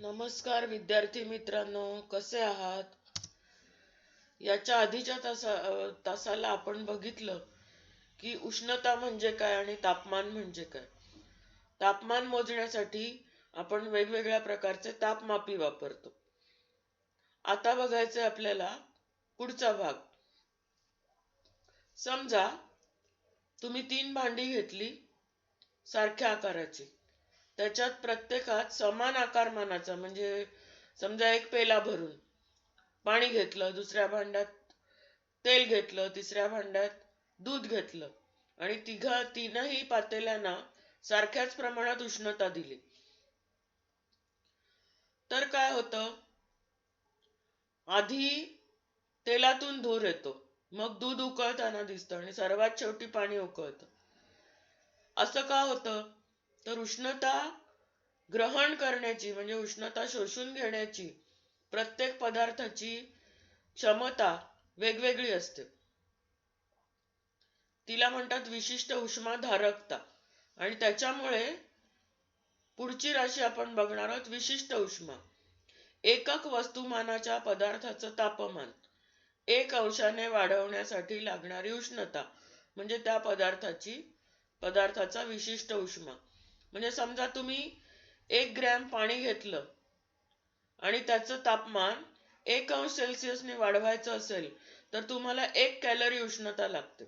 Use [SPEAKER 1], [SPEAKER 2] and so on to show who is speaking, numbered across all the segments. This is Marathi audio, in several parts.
[SPEAKER 1] नमस्कार विद्यार्थी मित्रांनो, कसे आहात? याच्या आधीच्या तासाला आपण बघितलं की उष्णता म्हणजे काय आणि तापमान म्हणजे काय. तापमान मोजण्यासाठी आपण वेगवेगळ्या प्रकारचे तापमापी वापरतो. आता बघायचे आपल्याला पुढचा भाग. समजा तुम्ही 3 भांडी घेतली सारख्या आकाराची. त्याच्यात प्रत्येकात समान आकारमानाचा म्हणजे समजा एक पेला भरून पाणी घेतलं, दुसऱ्या भांड्यात तेल घेतलं, तिसऱ्या भांड्यात दूध घेतलं आणि तीनही पातेल्यांना सारख्याच प्रमाणात उष्णता दिली. तर काय होतं? आधी तेलातून धूर येतो, मग दूध उकळताना दिसतं आणि सर्वात शेवटी पाणी उकळतं. असं का होतं? तर उष्णता ग्रहण करण्याची म्हणजे उष्णता शोषून घेण्याची प्रत्येक पदार्थाची क्षमता वेगवेगळी असते. तिला म्हणतात विशिष्ट उष्माधारकता. आणि त्याच्यामुळे पुढची राशी आपण बघणार आहोत, विशिष्ट उष्मा. एकक वस्तुमानाच्या पदार्थाचं तापमान 1 अंशाने वाढवण्यासाठी लागणारी उष्णता म्हणजे त्या पदार्थाचा विशिष्ट उष्मा. म्हणजे समजा तुम्ही 1 ग्रॅम पाणी घेतलं आणि त्याचं तापमान 1 अंश सेल्सिअसने वाढवायचं असेल तर तुम्हाला 1 कॅलरी उष्णता लागते.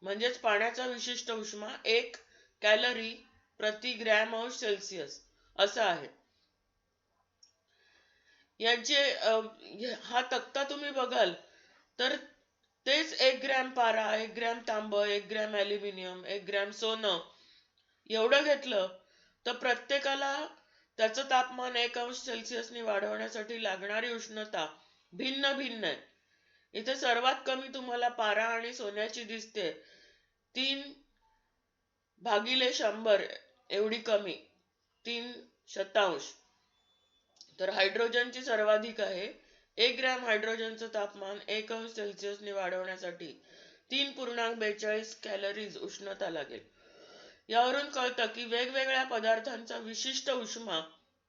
[SPEAKER 1] म्हणजेच पाण्याचा विशिष्ट उष्मा 1 कॅलरी प्रति ग्रॅम अंश सेल्सिअस असा आहे. हा तक्ता तुम्ही बघाल तर तेच 1 ग्रॅम पारा, 1 ग्रॅम तांब, 1 ग्रॅम ॲल्युमिनियम, 1 ग्रॅम सोनं एवढं घेतलं तर प्रत्येकाला त्याचं तापमान 1 अंश सेल्सिअसने वाढवण्यासाठी लागणारी उष्णता भिन्न भिन्न आहे. इथे सर्वात कमी तुम्हाला पारा आणि सोन्याची दिसते, 3/100 एवढी कमी, 3/100. तर हायड्रोजनची सर्वाधिक आहे. 1 ग्रॅम हायड्रोजनचं तापमान 1 अंश सेल्सिअसने वाढवण्यासाठी 3.42 कॅलरीज उष्णता लागेल. यावरून कळतं की वेगवेगळ्या पदार्थांचा विशिष्ट उष्मा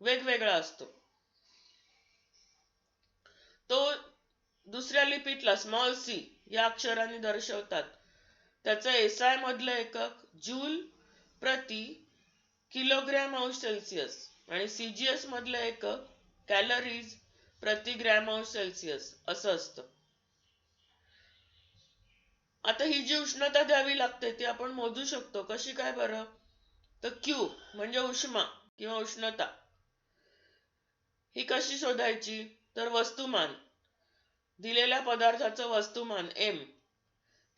[SPEAKER 1] वेगवेगळा असतो. तो दुसऱ्या लिपीतला स्मॉल सी या अक्षराने दर्शवतात. त्याचं एसआय मधलं एकक जूल प्रति किलोग्रॅम अंश सेल्सिअस आणि सीजीएस मधलं एकक कॅलरीज प्रति ग्रॅम अंश सेल्सिअस असं असतं. आता ही जी उष्णता द्यावी लागते ती आपण मोजू शकतो. कशी काय बरं? तर क्यू म्हणजे उष्मा किंवा उष्णता. ही कशी शोधायची? तर वस्तुमान, दिलेल्या पदार्थाचं वस्तुमान एम,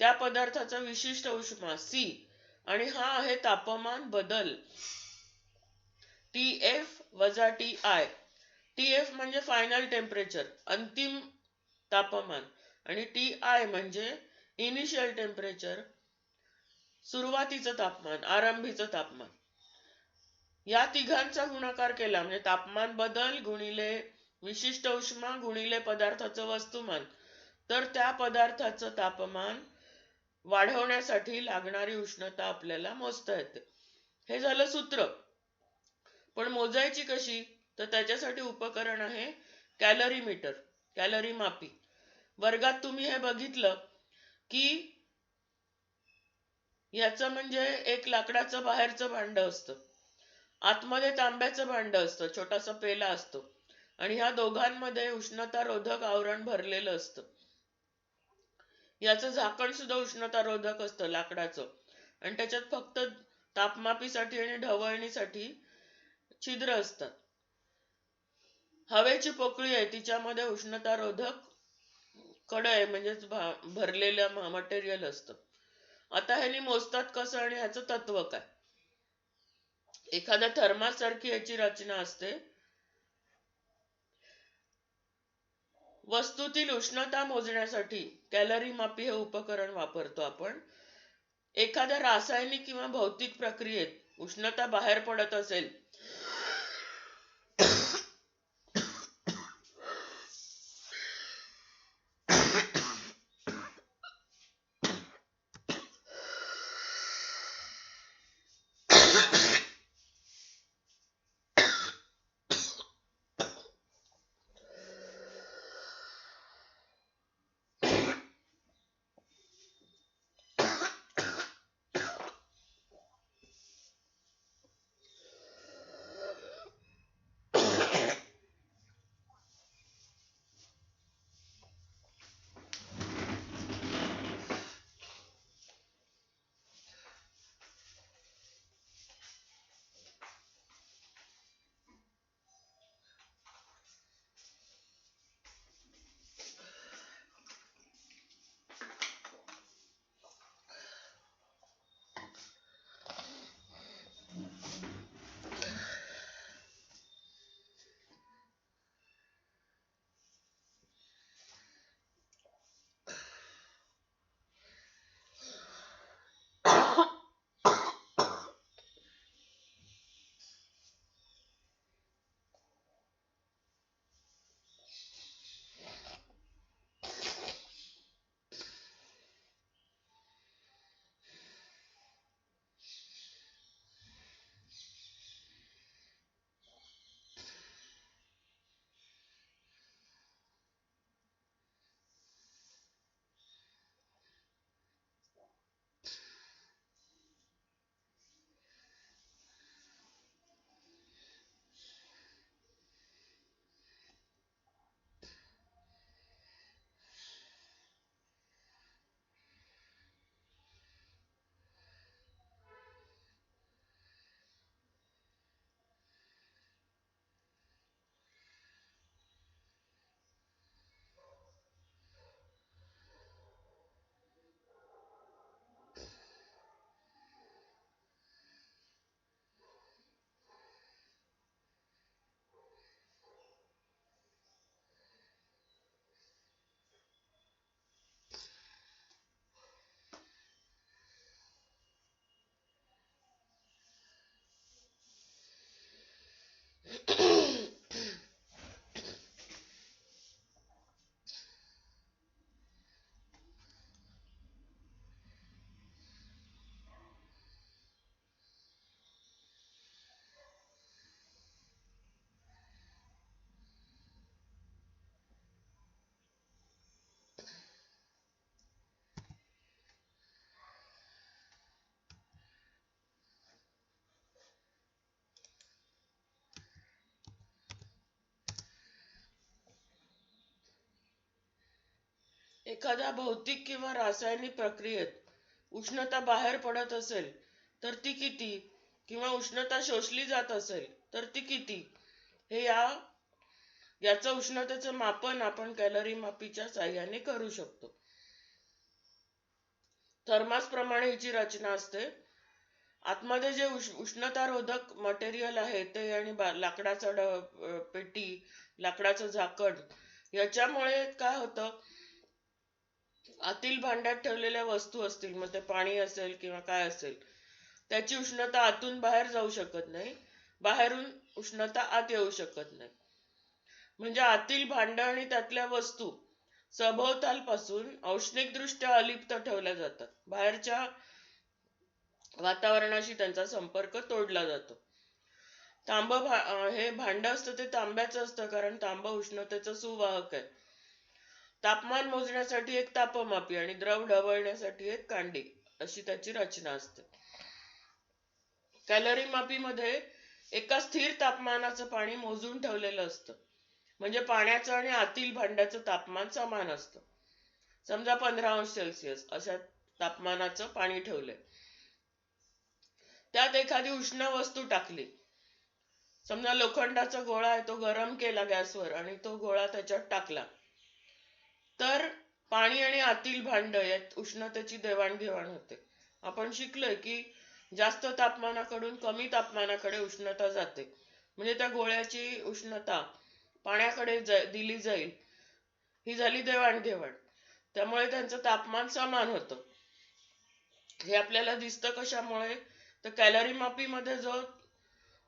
[SPEAKER 1] त्या पदार्थाचा विशिष्ट उष्मा सी आणि हा आहे तापमान बदल टीएफ वजा टी आय. टीएफ म्हणजे फायनल टेम्परेचर, अंतिम तापमान, आणि टी आय म्हणजे इनिशियल टेम्परेचर, सुरुवातीचं तापमान, आरंभीचं तापमान. या तिघांचा गुणाकार केला म्हणजे तापमान बदल गुणिले विशिष्ट उष्मा गुणिले पदार्थाचं वस्तुमान, तर त्या पदार्थाचं तापमान वाढवण्यासाठी लागणारी उष्णता आपल्याला मोजता येते. हे झालं सूत्र. पण मोजायची कशी? तर त्याच्यासाठी उपकरण आहे कॅलरीमीटर, कॅलरी मापी. वर्गात तुम्ही हे बघितलं की याचं म्हणजे एक लाकडाचं बाहेरचं भांड असतं, आतमध्ये तांब्याचं भांड असतं, छोटासा पेला असतो आणि ह्या दोघांमध्ये उष्णतारोधक आवरण भरलेलं असतं. याचं झाकण सुद्धा उष्णतारोधक असतं लाकडाचं आणि त्याच्यात फक्त तापमापीसाठी आणि ढवळणीसाठी छिद्र असतात. हवेची पोकळी आहे, तिच्यामध्ये उष्णतारोधक कडे म्हणजेच भरलेलं मटेरियल असतं. आता ह्यानी मोजतात कसं आणि ह्याचं तत्व काय? एखाद्या थर्मास सारखी याची रचना असते. वस्तूतील उष्णता मोजण्यासाठी कॅलरी मापी हे उपकरण वापरतो आपण. एखाद्या रासायनिक किंवा भौतिक प्रक्रियेत उष्णता बाहेर पडत असेल एखाद्या भौतिक किंवा रासायनिक प्रक्रियेत उष्णता बाहेर पडत असेल तर ती किती, किंवा उष्णता शोषली जात असेल तर ती किती, हे याचं उष्णतेचं मापन आपण कॅलरी मापीच्या साहाय्याने करू शकतो. थर्मास प्रमाणे हिची रचना असते. आतमध्ये जे उष्णतारोधक मटेरियल आहे ते आणि लाकडाचं पेटी, लाकडाचं झाकण, याच्यामुळे काय होतं, आतील भांड्यात ठेवलेल्या वस्तू असतील, मग ते पाणी असेल किंवा काय असेल, त्याची उष्णता आतून बाहेर जाऊ शकत नाही, बाहेरून उष्णता आत येऊ शकत नाही. म्हणजे आतील भांड आणि त्यातल्या वस्तू सभोवतालपासून औष्णिकदृष्ट्या अलिप्त ठेवल्या जातात. बाहेरच्या वातावरणाशी त्यांचा संपर्क तोडला जातो. हे भांड असतं ते तांब्याचं असतं, कारण तांब उष्णतेचं सुवाहक आहे. तापमान मोजण्यासाठी एक तापमापी आणि द्रव ढवळण्यासाठी एक कांडी, अशी त्याची रचना असते. कॅलरी मापीमध्ये एका स्थिर तापमानाचं पाणी मोजून ठेवलेलं असतं. म्हणजे पाण्याचं आणि आतील भांड्याचं तापमान समान असतं. समजा 15°C अशा तापमानाचं पाणी ठेवलंय. त्यात एखादी उष्ण वस्तू टाकली, समजा लोखंडाचा गोळा आहे, तो गरम केला गॅसवर आणि तो गोळा त्याच्यात टाकला, तर पाणी आणि आतील भांड यात उष्णतेची देवाणघेवाण होते. आपण शिकलोय की जास्त तापमानाकडून कमी तापमानाकडे उष्णता जाते, म्हणजे त्या गोळ्याची उष्णता पाण्याकडे दिली जाईल, ही झाली देवाणघेवाण. त्यामुळे त्यांचं तापमान समान होतं. हे आपल्याला दिसतं कशामुळे, तर कॅलरी मापीमध्ये जो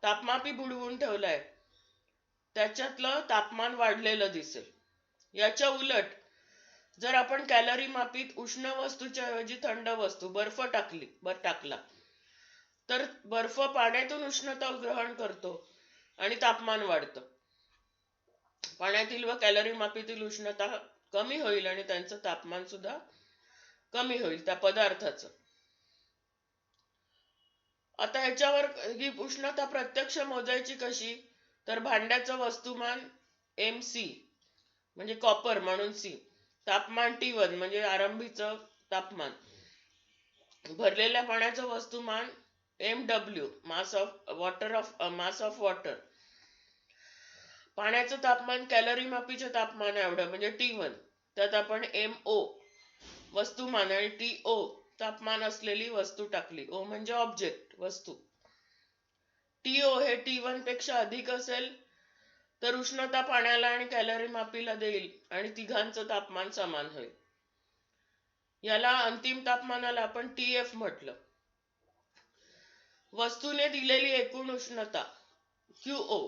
[SPEAKER 1] तापमापी बुडवून ठेवलाय त्याच्यातलं तापमान वाढलेलं दिसेल. याच्या उलट जर आपण कॅलरी मापीत उष्ण वस्तूच्या ऐवजी थंड वस्तू, बर्फ टाकला, तर बर्फ पाण्यातून उष्णता ग्रहण करतो आणि तापमान वाढतं. पाण्यातील व कॅलरी मापीतील उष्णता कमी होईल आणि त्यांचं तापमान सुद्धा कमी होईल त्या पदार्थाचं. आता ह्याच्यावर ही उष्णता प्रत्यक्ष मोजायची कशी, तर भांड्याचं वस्तुमान MC म्हणजे कॉपर म्हणून C, तापमान T1 म्हणजे आरंभीचं तापमान, भरलेल्या पाण्याचं वस्तुमान MW मास ऑफ वॉटर, पाण्याचं तापमान कॅलरी मापीच्या तापमान एवढं म्हणजे T1, त्यात आपण MO वस्तुमान आणि TO तापमान असलेली वस्तू टाकली. O म्हणजे ऑब्जेक्ट, वस्तू. TO हे T1 पेक्षा अधिक असेल तर उष्णता पाण्याला आणि कॅलरी मापीला देईल आणि तिघांचं तापमान समान होईल. याला अंतिम तापमानाला आपण TF म्हटलं. वस्तूने दिलेली एकूण उष्णता QO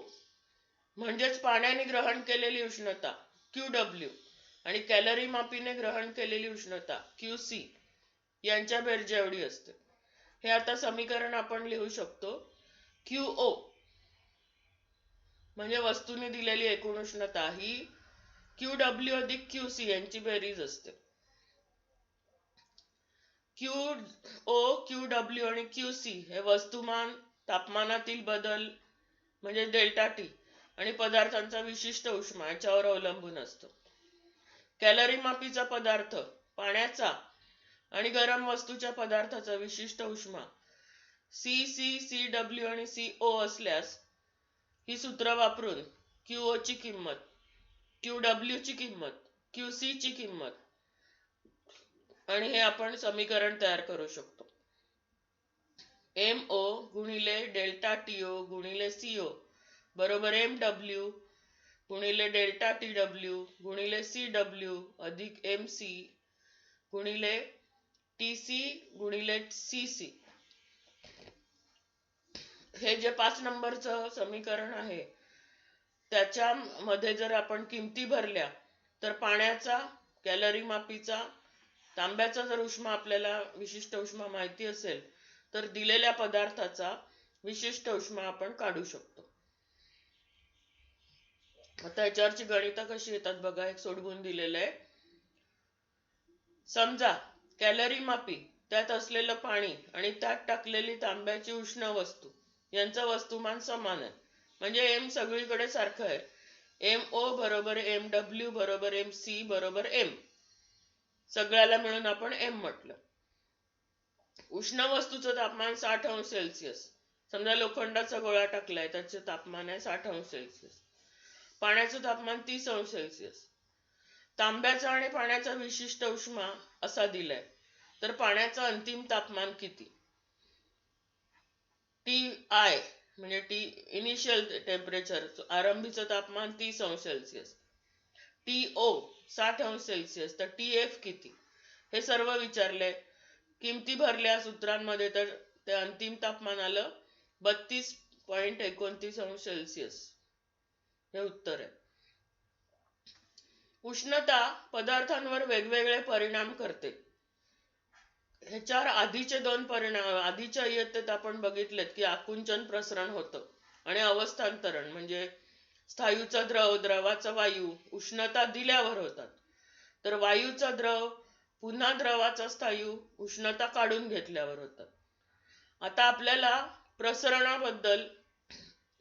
[SPEAKER 1] म्हणजेच पाण्याने ग्रहण केलेली उष्णता QW आणि कॅलरी मापीने ग्रहण केलेली उष्णता QC यांच्या बेरजे एवढी असते. हे आता समीकरण आपण लिहू शकतो. QO म्हणजे वस्तूने दिलेली एकूण उष्णता ही QW अधिक QC यांची बेरीज असते. QO, QW आणि QC हे वस्तुमान, तापमानातील बदल म्हणजे डेल्टा T आणि पदार्थांचा विशिष्ट उष्मा याच्यावर अवलंबून असतो. कॅलरी मापीचा पदार्थ पाण्याचा आणि गरम वस्तूच्या पदार्थाचा विशिष्ट उष्मा CW आणि CO असल्यास ही सूत्र वापरून QO ची किंमत, QW ची किंमत, QC ची किंमत आणि हे आपण समीकरण तयार करू शकतो. MO गुणिले डेल्टा TO गुणिले CO बरोबर MW गुणिले डेल्टा TW गुणिले CW अधिक MC गुणिले TC गुणिले CC. हे जे 5 नंबरचं समीकरण आहे त्याच्यामध्ये जर आपण किमती भरल्या तर पाण्याचा, कॅलरी मापीचा, तांब्याचा जर उष्मा आपल्याला विशिष्ट उष्मा माहिती असेल तर दिलेल्या पदार्थाचा विशिष्ट उष्मा आपण काढू शकतो. आता याच्यावरची गणितं कशी येतात बघा. एक सोडवून दिलेलं आहे. समजा कॅलरी मापी, त्यात असलेलं पाणी आणि त्यात टाकलेली तांब्याची उष्ण वस्तू यांचं वस्तुमान समान आहे, म्हणजे M सगळीकडे सारखं आहे. MO बरोबर MW बरोबर MC बरोबर M. सगळ्याला मिळून आपण एम म्हटलं. उष्ण वस्तूचं तापमान 60°C. समजा लोखंडाचा गोळा टाकलाय, त्याचे तापमान आहे 60°C. पाण्याचं तापमान 30°C. तांब्याचा आणि पाण्याचा विशिष्ट उष्मा असा दिलाय. तर पाण्याचं अंतिम तापमान किती? TI म्हणजे इनिशियल टेम्परेचर, आरंभीचं तापमान 30°C. TO 60°C. तर TF किती? हे सर्व विचारले. किमती भरल्या सूत्रांमध्ये तर ते अंतिम तापमान आलं 32.29°C. हे उत्तर आहे. उष्णता पदार्थांवर वेगवेगळे परिणाम करते. ह्याच्यावर आधीचे दोन परिणाम आधीच्या इयत्तेत आपण बघितलेत की आकुंचन प्रसरण होतं आणि अवस्थांतरण म्हणजे स्थायूचा द्रव, द्रवाचा वायू उष्णता दिल्यावर होतात. तर वायूचा द्रव पुन्हा द्रवाचा स्थायू उष्णता काढून घेतल्यावर होतात. आता आपल्याला प्रसरणाबद्दल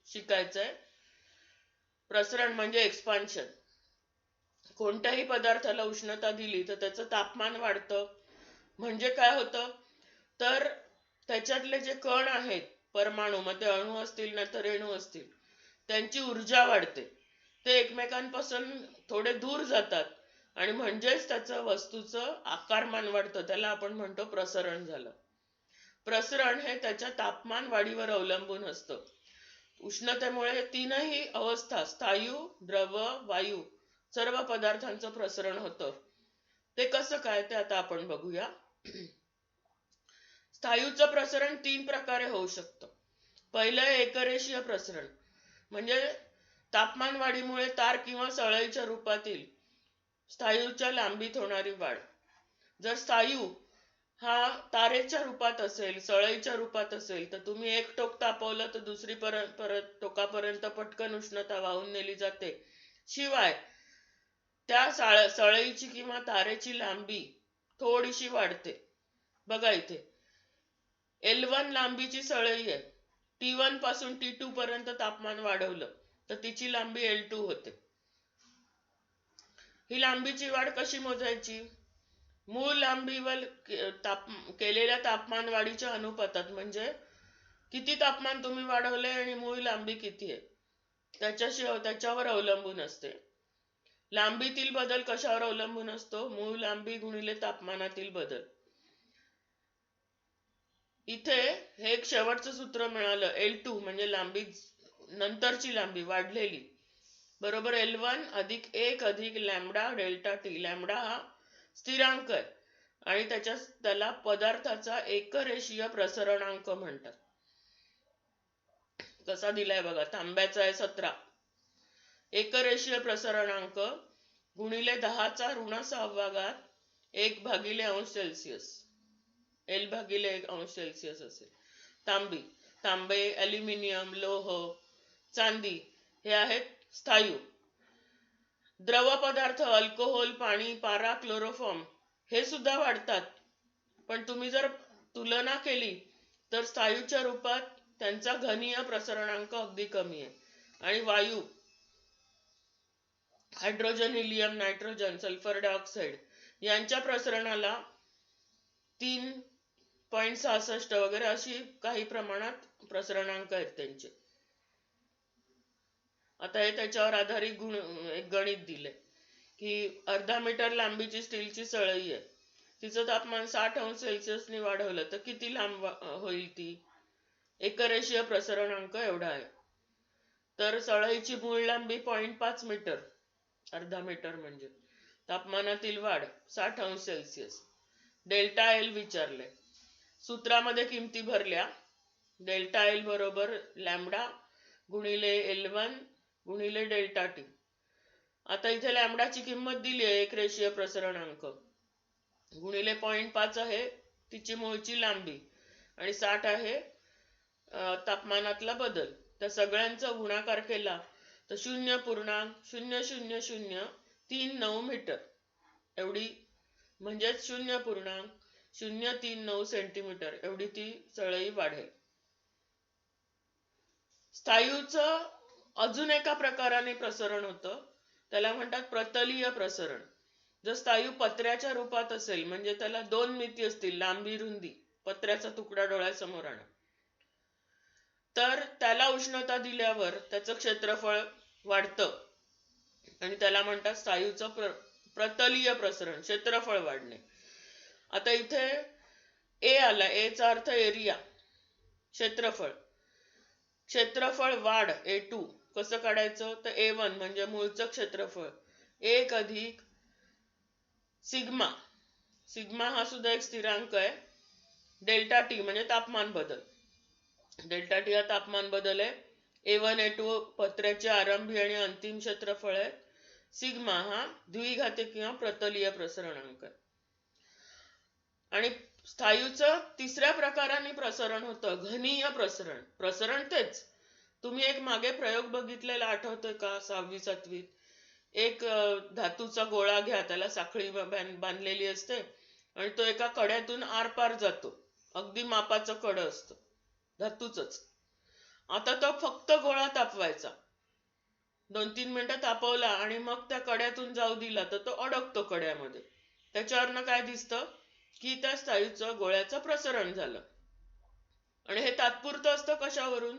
[SPEAKER 1] शिकायचंय. प्रसरण म्हणजे एक्सपान्शन. कोणत्याही पदार्थाला उष्णता दिली तर त्याचं तापमान वाढतं. म्हणजे काय होतं, तर त्याच्यातले जे कण आहेत, परमाणू, मग ते अणू असतील ना तर रेणू असतील, त्यांची ऊर्जा वाढते. ते एकमेकांपासून थोडे दूर जातात आणि म्हणजेच त्याचं वस्तूचं आकारमान वाढतं. त्याला आपण म्हणतो प्रसरण झालं. प्रसरण हे त्याच्या तापमान वाढीवर अवलंबून असतं. उष्णतेमुळे तीनही अवस्था, स्थायू, द्रव, वायू, सर्व पदार्थांचं प्रसरण होतं. ते कसं काय ते आता आपण बघूया. स्थायूचं प्रसरण 3 प्रकारे होऊ शकतं. पहिलं आहे एकरेषीय प्रसरण. म्हणजे तापमान वाढीमुळे तार किंवा सळईच्या रूपातील स्थायूच्या लांबीत होणारी वाढ. जर स्थायू हा तारेच्या रूपात असेल, सळईच्या रूपात असेल, तर तुम्ही एक टोक तापवलं तर दुसरी परत टोकापर्यंत पटकन उष्णता वाहून नेली जाते. शिवाय त्या सळईची किंवा तारेची लांबी थोडीशी वाढते. बघा इथे L1 लांबीची सळई आहे. T1 पासून T2 पर्यंत तापमान वाढवलं तर तिची लांबी L2 होते. ही लांबीची वाढ कशी मोजायची? मूळ लांबीवर केलेल्या तापमान वाढीच्या अनुपातात, म्हणजे किती तापमान तुम्ही वाढवले आणि मूळ लांबी किती आहे त्याच्यावर अवलंबून असते. लांबीतील बदल कशावर अवलंबून असतो? मूळ लांबी गुणिले तापमानातील बदल. इथे हे एक शेवटचं सूत्र मिळालं. L2 म्हणजे लांबी, नंतरची लांबी वाढलेली, बरोबर L1 अधिक 1 अधिक लॅम्बडा डेल्टा टी. लॅम्बडा हा स्थिरांक आहे आणि त्याला पदार्थाचा एकरेषीय प्रसरणांक म्हणतात. कसा दिलाय बघा. तांब्याचा आहे 17. एकरेषीय प्रसरणांक गुणिले 10⁻⁶ 1/अंश°C. L/1 असेल. तांबे, ॲल्युमिनियम, लोह, चांदी हे आहेत स्थायू. द्रव पदार्थ अल्कोहोल, पाणी, पारा, क्लोरोफॉर्म हे सुद्धा वाढतात. पण तुम्ही जर तुलना केली तर स्थायूच्या रूपात त्यांचा घनीय प्रसरणांक अगदी कमी आहे. आणि वायू, hydrogen, helium, nitrogen, sulphur dioxide यांच्या प्रसरणाला 3.66 वगैरे अशी काही प्रमाणात प्रसरणांक आहेत त्यांचे. आता हे त्याच्यावर आधारित एक गणित दिले की अर्धा मीटर लांबीची स्टीलची सळई आहे. तिचं तापमान 60°C ने वाढवलं तर किती लांब होईल ती? एकरेषीय प्रसरणांक एवढा आहे. तर सळईची मूळ लांबी 0.5 मीटर, अर्धा मीटर म्हणजे. तापमानातील वाढ 60°C. डेल्टा एल विचारले. सूत्रामध्ये किमती भरल्या. डेल्टा एल बरोबर लॅम्बडा गुणिले L1 गुणिले डेल्टा टी. आता इथे लॅम्बडाची किंमत दिली आहे, एकरेषीय प्रसरणांक गुणिले 0.5 आहे तिची मूळची लांबी आणि 60 आहे तापमानातला बदल. तर सगळ्यांचा गुणाकार केला तर 0.000039 मीटर एवढी, म्हणजेच 0.039 सेंटीमीटर एवढी ती सळई वाढेल. स्थायूचं अजून एका प्रकाराने प्रसरण होतं, त्याला म्हणतात प्रतलीय प्रसरण. जर स्थायू पत्र्याच्या रूपात असेल म्हणजे त्याला दोन मिती असतील, लांबी रुंदी, पत्र्याचा तुकडा डोळ्यासमोर आणा, तर त्याला उष्णता दिल्यावर त्याचं क्षेत्रफळ वाढतं आणि त्याला म्हणतात स्थायूचं प्रतलीय प्रसरण, क्षेत्रफळ वाढणे. आता इथे ए आला, ए चा अर्थ एरिया, क्षेत्रफळ. क्षेत्रफळ वाढ A2 कसं काढायचं, तर A1 म्हणजे मूळचं क्षेत्रफळ 1 अधिक सिग्मा, सिग्मा हा सुद्धा एक स्थिरांक आहे, डेल्टा टी म्हणजे तापमान बदल, डेल्टा टी हा तापमान बदल आहे, A1 A2 पत्र्याचे आरंभी आणि अंतिम क्षेत्रफळ आहे, सिग्मा हा द्विघाती किंवा प्रतलीय प्रसरणांक आहे. आणि स्थायूचं तिसऱ्या प्रकाराने प्रसरण होतं घनीय प्रसरण. प्रसरण तेच, तुम्ही एक मागे प्रयोग बघितलेला आठवतोय का 6वी 7वीत? एक धातूचा गोळा घ्या, त्याला साखळी बांधलेली असते आणि तो एका कड्यातून आरपार जातो, अगदी मापाचं कड असतं धातूचंच. आता तो फक्त गोळा तापवायचा, 2-3 मिनिटं तापवला आणि मग त्या कड्यातून जाऊ दिला तर तो अडकतो कड्यामध्ये. त्याच्यावरनं काय दिसतं की त्या स्थायूचं गोळ्याचं प्रसरण झालं. आणि हे तात्पुरतं असतं. कशावरून?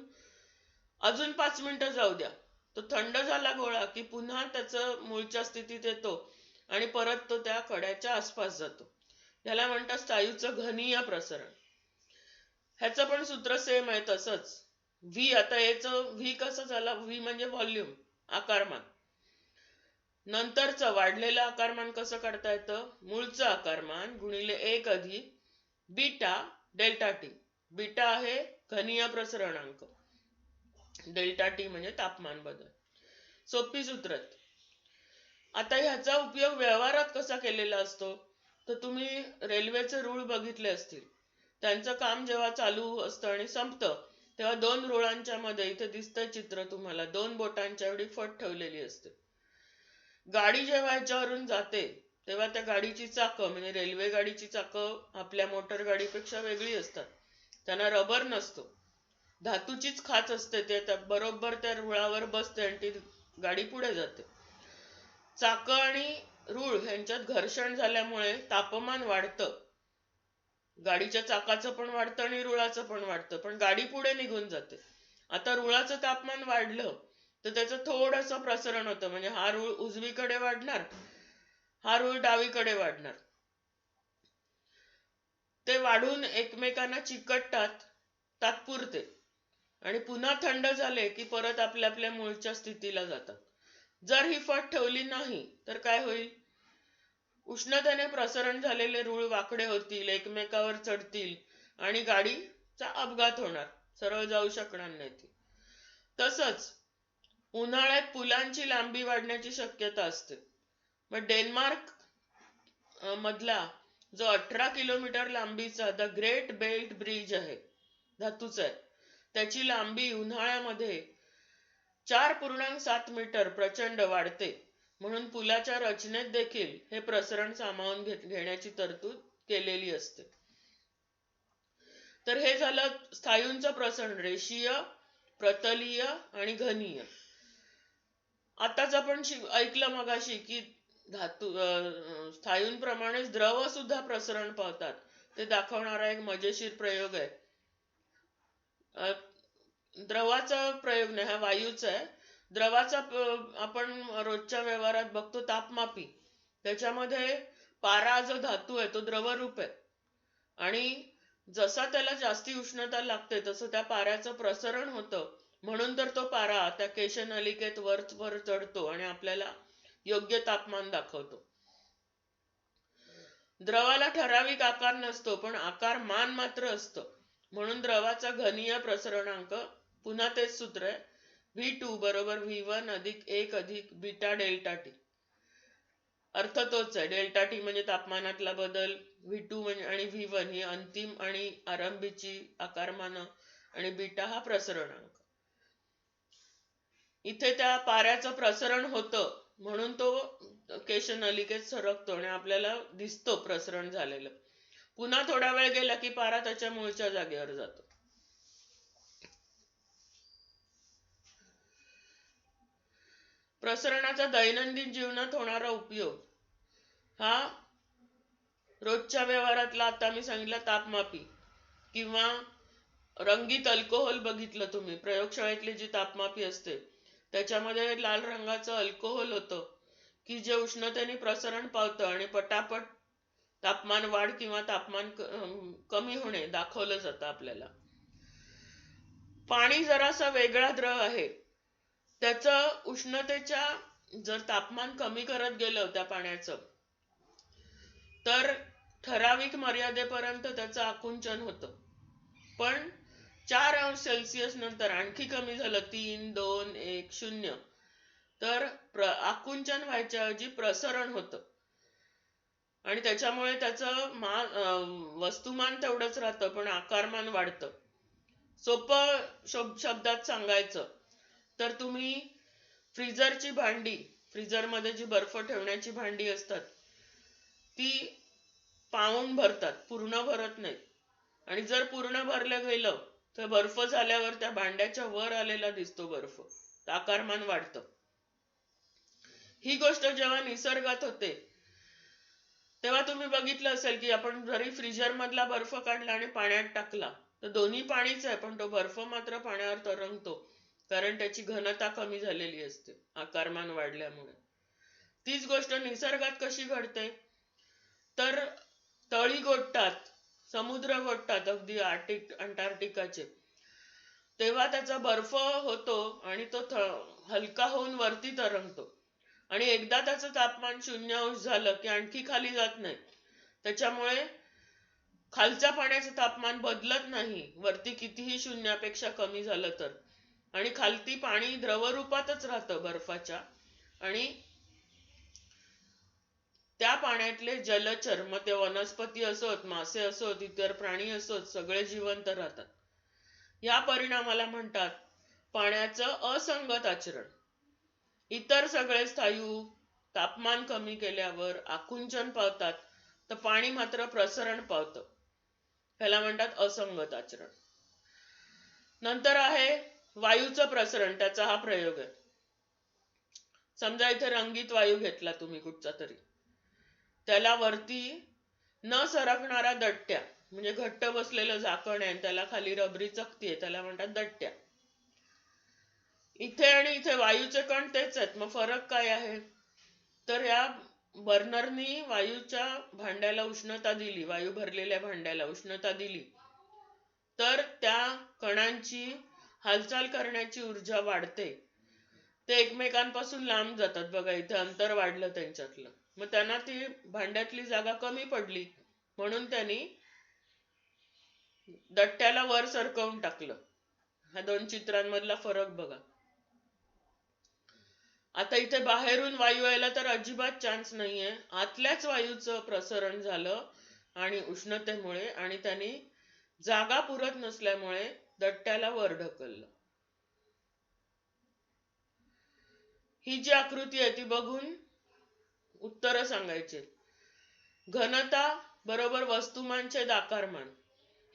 [SPEAKER 1] अजून 5 मिनिटं जाऊ द्या, तो थंड झाला गोळा की पुन्हा त्याचं मूळच्या स्थितीत येतो आणि परत तो त्या कड्याच्या आसपास जातो. ह्याला म्हणतात स्थायूचं घनीय प्रसरण. ह्याचं पण सूत्र सेम आहे तसंच. व्ही, आता याचं व्ही कसं झालं, व्ही म्हणजे व्हॉल्यूम, आकारमान. नंतरचं वाढलेलं आकारमान कसं काढता येतं, मूळचं आकारमान गुणिले 1 अधिक बीटा डेल्टा टी. बीटा आहे घनीय प्रसरणांक, डेल्टा टी म्हणजे तापमान बदल. सोपी सूत्र आहेत. आता ह्याचा उपयोग व्यवहारात कसा केलेला असतो, तर तुम्ही रेल्वेचे रूळ बघितले असतील. त्यांचं काम जेव्हा चालू असतं आणि संपतं तेव्हा दोन रुळांच्या मध्ये, इथे दिसतंय चित्र तुम्हाला, 2 बोटांच्या एवढी फट ठेवलेली असते. गाडी जेव्हा याच्यावरून जाते तेव्हा त्या गाडीची चाकं, म्हणजे रेल्वे गाडीची चाकं आपल्या मोटर गाडीपेक्षा वेगळी असतात. त्यांना रबर नसतो, धातूचीच खाच असते. ते बरोबर त्या रुळावर बसते आणि ती गाडी पुढे जाते. चाकं आणि रूळ यांच्यात घर्षण झाल्यामुळे तापमान वाढतं, गाडीच्या चाकाचं पण वाढतं आणि रुळाचं पण वाढतं, पण गाडी पुढे निघून जाते. आता रुळाचं तापमान वाढलं तर त्याचं थोडंसं प्रसरण होतं, म्हणजे हा रूळ उजवीकडे वाढणार, हा रूळ डावीकडे वाढणार. ते वाढून एकमेकांना चिकटतात तात्पुरते आणि पुन्हा थंड झाले की परत आपल्या आपल्या मूळच्या स्थितीला जातात. जर ही फट ठेवली नाही तर काय होईल, उष्णतेने प्रसरण झालेले रूळ वाकडे होतील, एकमेकावर चढतील आणि गाडीचा अपघात होणार, सरळ जाऊ शकणार नाही ती. तसंच उन्हाळ्यात पुलांची लांबी वाढण्याची शक्यता असते. मग डेन्मार्क मधला जो 18 किलोमीटर लांबीचा द ग्रेट बेल्ट ब्रिज आहे, धातूचा आहे, त्याची लांबी उन्हाळ्यामध्ये 4.7 मीटर प्रचंड वाढते. म्हणून पुलाच्या रचनेत देखील हे प्रसरण सामावून घेण्याची तरतूद केलेली असते. तर हे झालं स्थायूंचं प्रसरण, रेषीय, प्रतलीय आणि घनीय. आताच आपण ऐकलं मगाशी की धातू स्थायूंप्रमाणेच द्रव सुद्धा प्रसरण पावतात. ते दाखवणारा एक मजेशीर प्रयोग आहे. द्रवाचा प्रयोग नाही, हा वायूचा आहे. द्रवाचा आपण रोजच्या व्यवहारात बघतो तापमापी, त्याच्यामध्ये पारा जो धातू आहे तो द्रवरूप आहे आणि जसा त्याला जास्ती उष्णता लागते तसं त्या पाऱ्याचं प्रसरण होतं. म्हणून तर तो पारा त्या केशनलिकेत वर वर चढतो आणि आपल्याला योग्य तापमान दाखवतो. द्रवाला ठराविक आकार नसतो पण आकारमान मात्र असतं. म्हणून द्रवाचा घनीय प्रसरणांक पुन्हा तेच सूत्र आहे, V2 बरोबर V1 अधिक 1 अधिक बीटा डेल्टा टी. अर्थ तोच आहे, डेल्टा टी म्हणजे तापमानातला बदल, V2 म्हणजे आणि V1 ही अंतिम आणि आरंभीची आकारमान आणि बीटा हा प्रसरणांक. इथे त्या पाऱ्याचं प्रसरण होतं म्हणून तो केशनलिकेत सरकतो आणि आपल्याला दिसतो प्रसरण झालेलं. पुन्हा थोडा वेळ गेला की पारा त्याच्या मूळच्या जागेवर जातो. प्रसरणाचा दैनंदिन जीवनात होणारा उपयोग, हा रोजच्या व्यवहारातला आता मी सांगितलं तापमापी किंवा रंगीत अल्कोहोल बघितलं तुम्ही प्रयोगशाळेतली जी तापमापी असते त्याच्यामध्ये लाल रंगाचं अल्कोहोल होतं की जे उष्णतेने प्रसरण पावतं आणि पटापट तापमान वाढ किंवा तापमान कमी होणे दाखवलं जातं आपल्याला. पाणी जरासा वेगळा द्रव आहे. त्याचं उष्णतेच्या जर तापमान कमी करत गेलं त्या पाण्याचं तर ठराविक मर्यादेपर्यंत त्याचं आकुंचन होतं. पण 4 अंश सेल्सिअस नंतर आणखी कमी झालं 3, 2, 1, 0 तर आकुंचन व्हायच्या ऐवजी प्रसरण होतं आणि त्याच्यामुळे त्याचं वस्तुमान तेवढंच राहतं पण आकारमान वाढतं. सोपं शब्दात सांगायचं तर तुम्ही फ्रीजरची भांडी फ्रीजरमध्ये जी बर्फ ठेवण्याची भांडी असतात ती पाऊण भरतात, पूर्ण भरत नाही. आणि जर पूर्ण भरलं गेलं तर बर्फ झाल्यावर त्या भांड्याच्या वर आलेला दिसतो बर्फ, आकारमान वाढतं. ही गोष्ट जेव्हा निसर्गात होते तेव्हा तुम्ही बघितलं असेल की आपण जरी फ्रीजर मधला बर्फ काढला आणि पाण्यात टाकला तर दोन्ही पाणीच आहे पण तो बर्फ मात्र पाण्यावर तरंगतो कारण त्याची घनता कमी झालेली असते आकारमान वाढल्यामुळे. तीच गोष्ट निसर्गात कशी घडते तर तळी गोठतात, समुद्र गोठतात अगदी अंटार्क्टिकाचे, तेव्हा त्याचा बर्फ होतो आणि तो हलका होऊन वरती तरंगतो आणि एकदा त्याचं तापमान 0 अंश झालं की आणखी खाली जात नाही. त्याच्यामुळे खालच्या पाण्याचं तापमान बदलत नाही वरती कितीही 0पेक्षा कमी झालं तर, आणि खालती पाणी द्रवरूपातच राहतं बर्फाच्या आणि त्या पाण्यातले जलचर, मग ते वनस्पती असोत, मासे असोत, इतर प्राणी असोत, सगळे जिवंत राहतात. या परिणामाला म्हणतात पाण्याचं असंगत आचरण. इतर सगळे स्थायू तापमान कमी केल्यावर आकुंचन पावतात तर पाणी मात्र प्रसरण पावतं. ह्याला म्हणतात असंगत आचरण. नंतर आहे वायूचं प्रसरण. त्याचा हा प्रयोग आहे. समजा इथे रंगीत वायू घेतला तुम्ही कुठचा तरी, त्याला वरती न सरकणारा दट्ट्या म्हणजे घट्ट बसलेलं झाकण आहे त्याला खाली रबरी चकती आहे त्याला म्हणतात दट्ट्या. इथे आणि इथे वायूचे कण तेच आहेत. मग फरक काय आहे तर या बर्नरनी वायूच्या भांड्याला उष्णता दिली, वायू भरलेल्या भांड्याला उष्णता दिली तर त्या कणांची हालचाल करण्याची ऊर्जा वाढते. ते एकमेकांपासून लांब जातात. बघा इथे अंतर वाढलं त्यांच्यातलं. मग त्यांना ती भांड्यातली जागा कमी पडली म्हणून त्यांनी दट्ट्याला वर सरकवून टाकलं. ह्या दोन चित्रांमधला फरक बघा. आता इथे बाहेरून वायू यायला तर अजिबात चान्स नाहीये. आतल्याच वायूचं प्रसरण झालं आणि उष्णतेमुळे, आणि त्यांनी जागा पुरत नसल्यामुळे दट्ट्याला वर ढकललं. ही जी आकृती आहे ती बघून उत्तर सांगायचे. घनता बरोबर वस्तुमान छेद आकारमान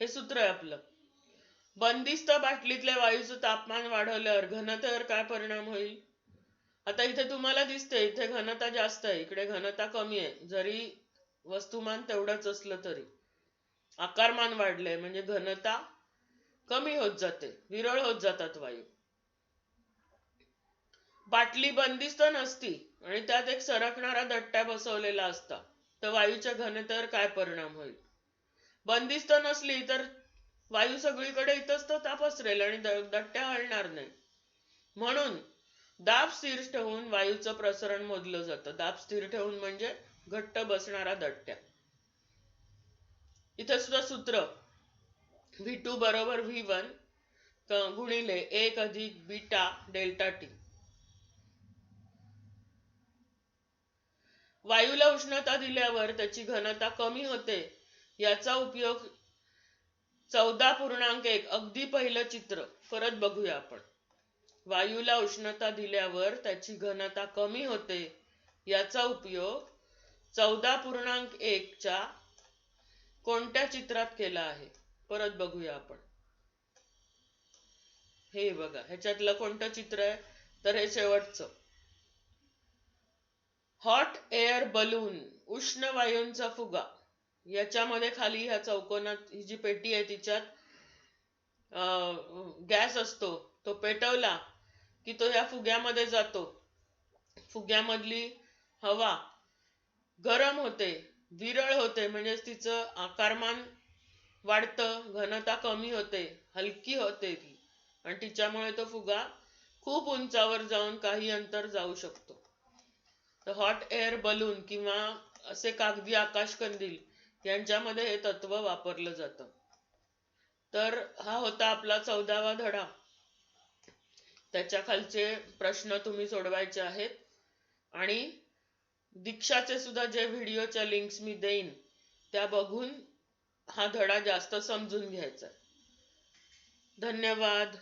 [SPEAKER 1] हे सूत्र आहे आपलं. बंदिस्त बाटलीतल्या वायूचं तापमान वाढवल्यावर घनतेवर काय परिणाम होईल. आता इथे तुम्हाला दिसते इथे घनता जास्त आहे, इकडे घनता कमी आहे. जरी वस्तुमान तेवढंच असलं तरी आकारमान वाढलंय म्हणजे घनता कमी होत जाते, विरळ होत जातात वायू. बाटली बंदिस्त नसती आणि त्यात एक सरकणारा दट्टा बसवलेला असता तर वायूच्या घनतेवर काय परिणाम होईल. बंदिस्त नसली तर वायू सगळीकडे इतस्तत पसरेल आणि दट्ट्या हलणार नाही. म्हणून दाब स्थिर ठेवून वायूचं प्रसरण मोजलं जातं. दाब स्थिर ठेवून म्हणजे घट्ट बसणारा दट्ट्या. इथे सुद्धा सूत्र V2 बरोबर V1 गुणिले 1 अधिक बीटा डेल्टा टी. वायूला उष्णता दिल्यावर त्याची घनता कमी होते याचा उपयोग 14.1 अगदी पहिलं चित्र परत बघूया आपण. वायूला उष्णता दिल्यावर त्याची घनता कमी होते याचा उपयोग 14.1 च्या कोणत्या चित्रात केला आहे परत बघूया आपण. हे बघा ह्याच्यातलं कोणतं चित्र आहे तर हे शेवटचं. हॉट एअर बलून, उष्ण वायूंचा फुगा. याच्यामध्ये खाली ह्या चौकोनात ही जी पेटी आहे तिच्यात गॅस असतो. तो पेटवला की तो ह्या फुग्यामध्ये जातो. फुग्यामधली हवा गरम होते, विरळ होते, म्हणजे तिचं आकारमान वाढतं, घनता कमी होते, हलकी होते ती, आणि तिच्यामुळे तो फुगा खूप उंचावर जाऊन काही अंतर जाऊ शकतो. तर हॉट एअर बलून किंवा असे कागदी आकाशकंदील यांच्यामध्ये हे तत्व वापरलं जातं. तर हा होता आपला 14वा धडा. त्याच्या खालचे प्रश्न तुम्ही सोडवायचे आहेत आणि दीक्षाचे सुद्धा जे व्हिडिओच्या लिंक्स मी देईन त्या बघून हा धडा जास्त समजून घ्यायचा. धन्यवाद.